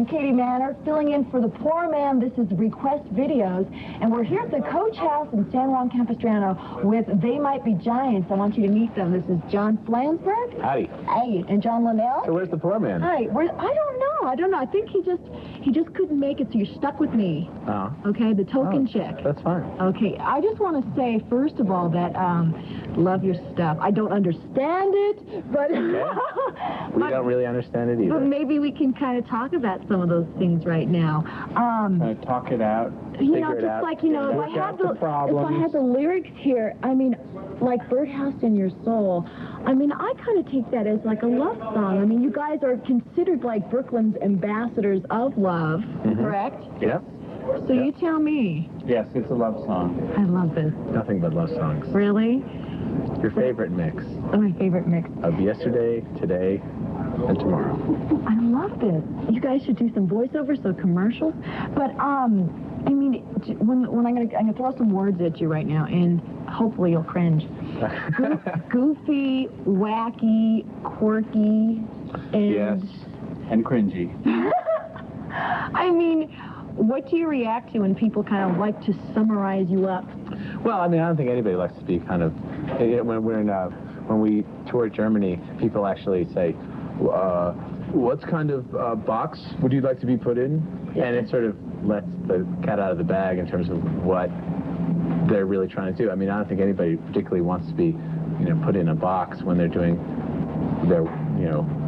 I'm Katie Manor, filling in for the poor man. This is Request Videos, and we're here at the Coach House in San Juan Capistrano with They Might Be Giants. I want you to meet them. This is John Flansburgh. Howdy. Hey, and John Linnell. So where's the poor man? Hi. I don't know. I think he just couldn't make it, so you're stuck with me. Okay, the token chick. That's fine. Okay, I just want to say, first of all, that love your stuff. I don't understand it, but... Okay. We don't really understand it either. But maybe we can kind of talk about some of those things right now. Talk it out. You know, just like, you know, if I had the lyrics here, I mean, like Birdhouse in Your Soul, I mean, I kind of take that as like a love song. I mean, you guys are considered like Brooklyn's ambassadors of love, correct? Yep. So you tell me. Yes, it's a love song. I love this. Nothing but love songs. Really? Your favorite mix Oh, my favorite mix. of yesterday, today, and tomorrow. I love this. You guys should do some voiceovers, so commercials. But I mean, when I'm gonna throw some words at you right now, and hopefully you'll cringe. Goofy, wacky, quirky, and Yes, and cringy. I mean, what do you react to when people kind of like to summarize you up? Well, I mean, I don't think anybody likes to be kind of... When we tour Germany, people actually say, what kind of box would you like to be put in? Yeah. And it sort of lets the cat out of the bag in terms of what they're really trying to do. I mean, I don't think anybody particularly wants to be, put in a box when they're doing their,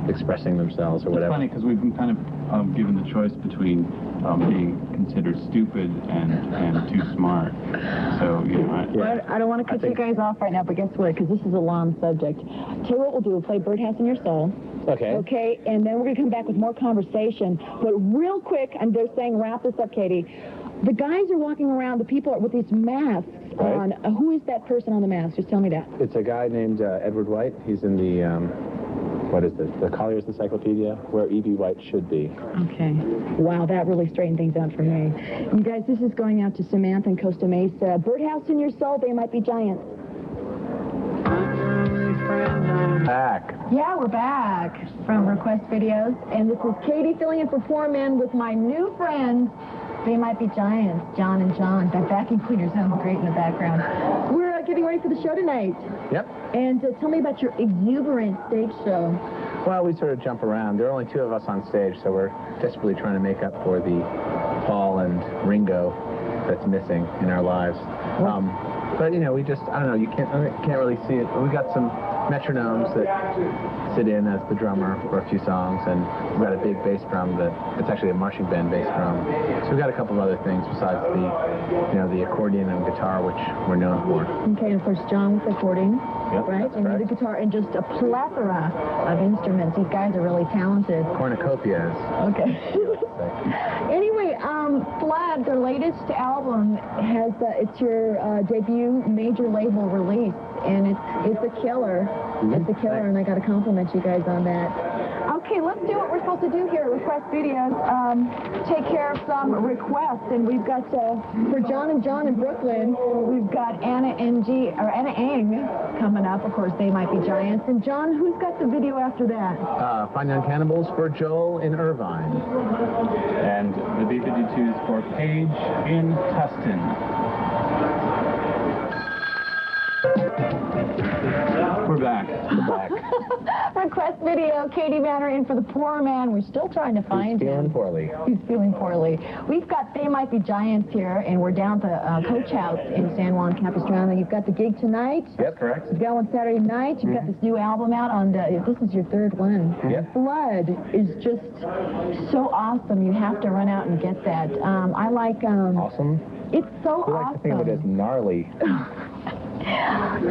expressing themselves or whatever. It's funny because we've been kind of given the choice between being considered stupid and too smart. So, I don't want to cut you guys off right now, but guess what? Because this is a long subject. Tell you what we'll do. We'll play Birdhouse in Your Soul. Okay. Okay, and then we're going to come back with more conversation. But real quick, and they're saying, wrap this up, Katie. The guys are walking around, the people with these masks on. Who is that person on the mask? Just tell me that. It's a guy named Edward White. He's in the, what is this? The Collier's Encyclopedia, where E.B. White should be. Okay. Wow, that really straightened things out for me. You guys, this is going out to Samantha in Costa Mesa. Birdhouse in Your Soul, They Might Be Giants. Back. Yeah, we're back from Request Videos, and this is Katie filling in for Poor Men with my new friends, They Might Be Giants, John and John. That vacuum cleaner sounds great in the background. We're getting ready for the show tonight. Yep. And tell me about your exuberant stage show. Well, we sort of jump around. There are only two of us on stage, so we're desperately trying to make up for the Paul and Ringo that's missing in our lives. But, we just, I don't know, you can't really see it. We got some metronomes that sit in as the drummer for a few songs, and we've got a big bass drum it's actually a marching band bass drum. So we've got a couple of other things besides the accordion and guitar, which we're known for. Okay, and of course, John with the accordion, right? And right. the guitar, and just a plethora of instruments. These guys are really talented. Cornucopias. Okay. Anyway, Vlad, their latest album it's your debut major label release, and it's a killer. It's a killer, and I got to compliment you guys on that. Okay, let's do what we're supposed to do here at Request Videos. Take care of some requests, and we've got for John and John in Brooklyn, we've got Anna Eng coming up. Of course, They Might Be Giants. And John, who's got the video after that? Fine Young Cannibals for Joel in Irvine. And the B-52s for Paige in Tustin. We're back. Request video, Katie Manor in for the poor man. We're still trying to find him. He's feeling poorly. He's feeling poorly. We've got They Might Be Giants here, and we're down at the Coach House in San Juan Capistrano. You've got the gig tonight. Yep, correct. You've got one Saturday night. You've got this new album out on this is your third one. Yep. Blood is just so awesome. You have to run out and get that. I like... awesome? It's so We like awesome. to think of it as gnarly.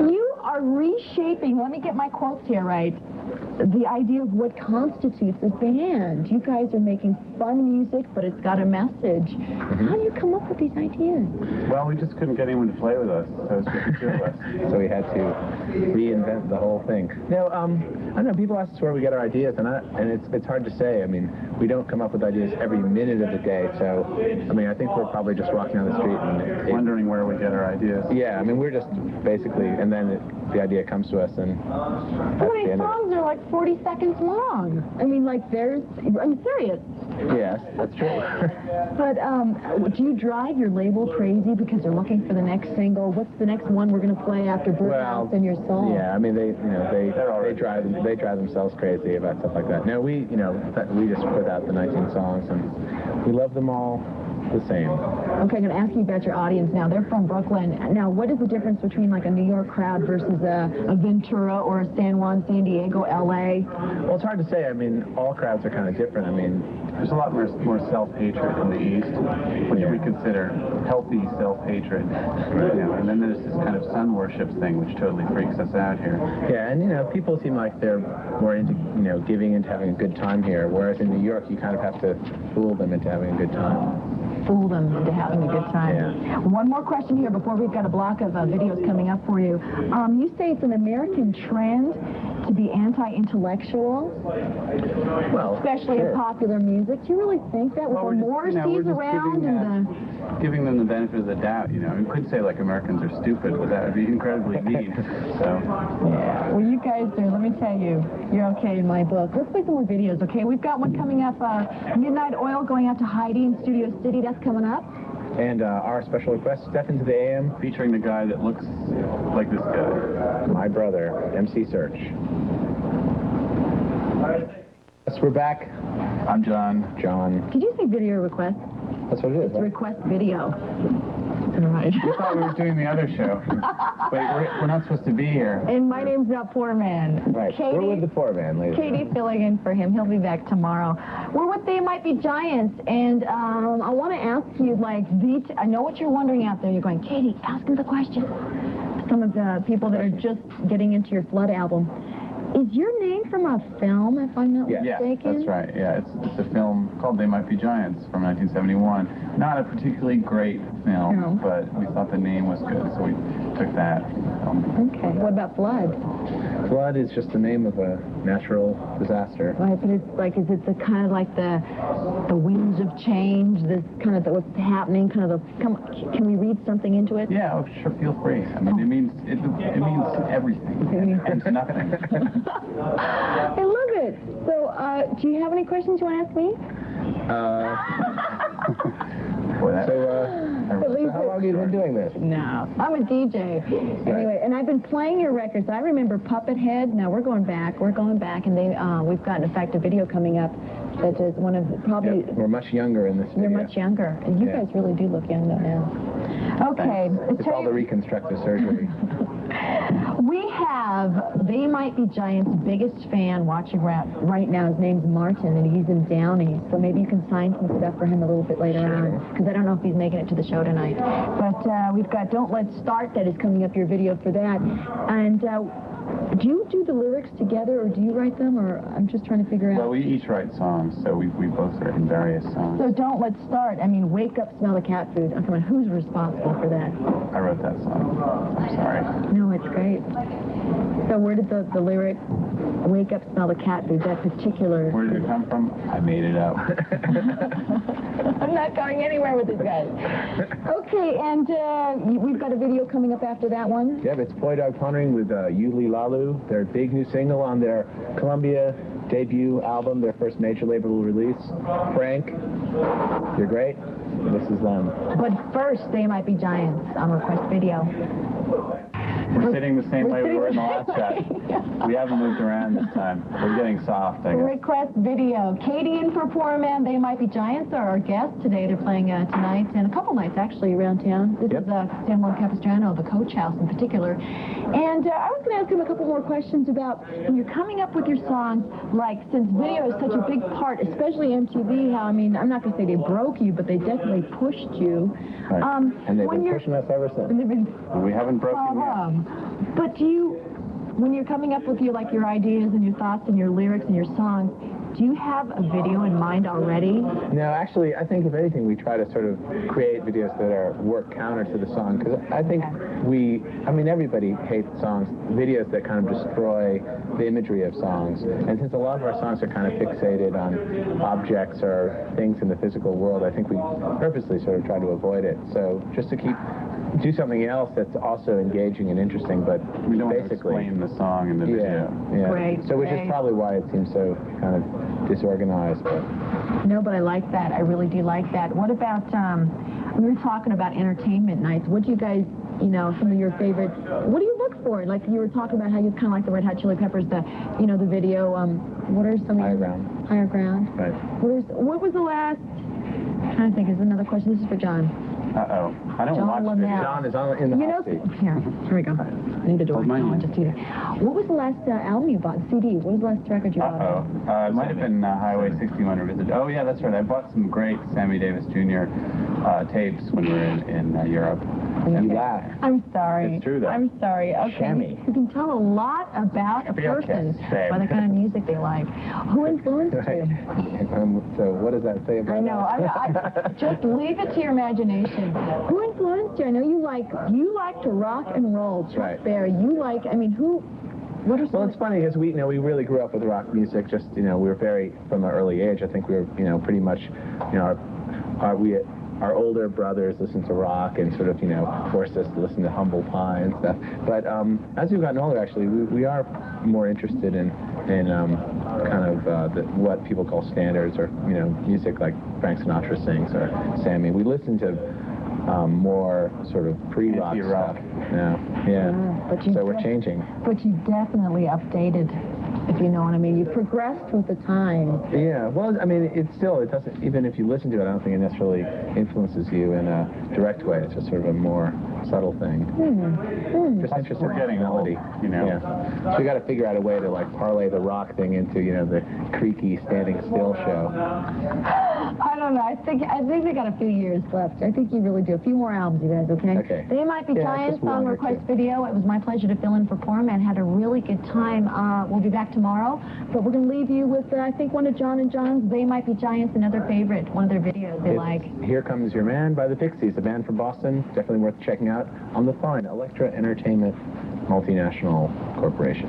You are reshaping, let me get my quotes here right, the idea of what constitutes a band. You guys are making fun music, but it's got a message. How do you come up with these ideas? Well, we just couldn't get anyone to play with us, so it's just the two of us. So we had to reinvent the whole thing. No, I don't know, people ask us where we get our ideas, and it's hard to say. I mean, we don't come up with ideas every minute of the day, so, I mean, I think we're probably just walking down the street and... wondering where we get our ideas. Yeah, I mean, we're just basically, and then the idea comes to us, and How many songs songs are like 40 seconds long. I mean, like I'm serious. Yes, that's true. But do you drive your label crazy because they're looking for the next single? What's the next one we're going to play after Birdhouse and Your Soul? Yeah, I mean, they drive themselves crazy about stuff like that. No, we just put out the 19 songs, and we love them all the same. Okay, I'm going to ask you about your audience now. They're from Brooklyn. Now, what is the difference between like a New York crowd versus a Ventura or a San Juan, San Diego, LA? Well, it's hard to say. I mean, all crowds are kind of different. I mean, there's a lot more self-hatred in the East, which we consider healthy self-hatred. And then there's this kind of sun worship thing, which totally freaks us out here. Yeah, and people seem like they're more into giving into having a good time here, whereas in New York you kind of have to fool them into having a good time. Fool them into having a good time. Yeah. One more question here before we've got a block of videos coming up for you. You say it's an American trend to be anti-intellectual, well, especially in popular music. Do you really think that with the Morrisseys around and giving them the benefit of the doubt? We could say like Americans are stupid, but that would be incredibly mean. So. Yeah. Well, you guys are. Let me tell you, you're okay in my book. Let's play some more videos, okay? We've got one coming up. Midnight Oil going out to Heidi in Studio City. That's coming up. And our special request, Step Into the AM, featuring the guy that looks like this guy. My brother, MC Search. Yes, we're back. I'm John. Did you say video request? That's what it is. It's request video. All right. We thought we were doing the other show. Wait, we're not supposed to be here. And my name's not Poor Man. Right. Katie, we're with the Poor Man, ladies. Katie filling in for him. He'll be back tomorrow. We're with They Might Be Giants, and I want to ask you, like, I know what you're wondering out there. You're going, Katie, ask him the question. Some of the people that are just getting into your Flood album. Is your name from a film, if I'm not mistaken? Yeah, that's right. Yeah, it's a film called They Might Be Giants from 1971. Not a particularly great film, but we thought the name was good, so we took that. Okay. What about Flood? Flood is just the name of a natural disaster. Right, but it's like, is it the kind of like the winds of change, this kind of what's happening, kind of can we read something into it? Yeah, sure, feel free. I mean, it means everything and nothing. I love it. So, do you have any questions you want to ask me? So how long have you been doing this? No, I'm a DJ. Anyway, and I've been playing your records. I remember Puppet Head. Now we're going back, and we've got, in fact, a video coming up that is one of probably... Yep, we're much younger in this video. You're much younger, and you guys really do look young now. Okay. It's all the reconstructive surgery. We have They Might Be Giants' biggest fan watching right now. His name's Martin, and he's in Downey. So maybe you can sign some stuff for him a little bit later on, because I don't know if he's making it to the show tonight. But we've got Don't Let's Start that is coming up, your video for that. And do you do the lyrics together, or do you write them, or I'm just trying to figure out? Well, we each write songs, so we both written various songs. So Don't Let's Start. I mean, Wake Up, Smell the Cat Food. I'm coming. Who's responsible for that? I wrote that song. I'm sorry. No, it's great. So where did the lyric, Wake Up, Smell the Cat Food, that particular... Where did it come from? I made it up. I'm not going anywhere with this guy. Okay, and we've got a video coming up after that one. Yeah, it's Boy Dog Pondering with Yuli Lalu, their big new single on their Columbia debut album, their first major label release. Frank, you're great. This is them. But first, They Might Be Giants on request video. We're sitting the same way we were in the last shot. We haven't moved around this time. We're getting soft, I guess. Request video. Katie in for Poor Man. They Might Be Giants are our guests today. They're playing tonight and a couple nights actually around town. This is San Juan Capistrano, the Coach House in particular. And I was going to ask him a couple more questions about when you're coming up with your songs, like since video is such a big part, especially MTV, how, I mean, I'm not going to say they broke you, but they definitely pushed you. Right. And they've been pushing us ever since. We haven't broken yet. But when you're coming up with your ideas and your thoughts and your lyrics and your songs, do you have a video in mind already? No, actually, I think if anything, we try to sort of create videos that work counter to the song, because I think everybody hates songs, videos that kind of destroy the imagery of songs. And since a lot of our songs are kind of fixated on objects or things in the physical world, I think we purposely sort of try to avoid it. So just to keep do something else that's also engaging and interesting, but We don't want to basically explain the song in the video. yeah. Great, So which is great. probably why it seems so kind of disorganized. But No, but I like that. I really do like that. What about, we were talking about entertainment nights. What do you guys, you know, some of your favorites, what do you look for? Like you were talking about how you kind of like the Red Hot Chili Peppers, the, you know, the video, what are some of Higher your... Ground. Higher Ground. Right. What was the last, I'm trying to think, is another question. This is for John. Uh-oh. I don't John watch Linnell. videos. John is on in the You know, hot seat. here we go. I need a door. Hold my No, hand. just do that. What was the last album you bought? CD. What was the last record you bought? Uh-oh. It might have been Highway 61 Revisited. Oh, yeah, that's right. I bought some great Sammy Davis Jr. Tapes when we were in Europe. You laugh. I'm sorry. It's true, though. I'm sorry. Okay. Shammy. You can tell a lot about a Real person shame. by the kind of music they like. Who influenced Right. you? So what does that say about I know. I just leave it to your imagination. Who influenced you? I know you like to rock and roll. Chuck Right. Berry. You like. I mean, who? What are some? Well, it's funny because we really grew up with rock music. Just we were very from an early age. I think we were pretty much our older brothers listened to rock and sort of forced us to listen to Humble Pie and stuff. But as we've gotten older, actually, we are more interested in kind of what people call standards or music like Frank Sinatra sings or Sammy. We listen to more sort of pre-rock Anti-rock. stuff now. Yeah. But you So we're changing. But you definitely updated, if you know what I mean. You progressed with the time. Yeah, well, I mean, it doesn't, even if you listen to it, I don't think it necessarily influences you in a direct way. It's just sort of a more subtle thing. Just interested We're in getting melody. old, Yeah. So we got to figure out a way to, like, parlay the rock thing into, the creaky standing still show. I don't know. I think they got a few years left. I think you really do. A few more albums, you guys, okay? Okay. They Might Be Yeah, Giants just one song or request two. video. It was my pleasure to fill in for Foreman. Had a really good time. We'll be back tomorrow, but we're going to leave you with, I think, one of John and John's They Might Be Giants, another favorite, one of their videos they like. Here Comes Your Man by the Pixies, a band from Boston. Definitely worth checking out on the fine Elektra Entertainment Multinational Corporation.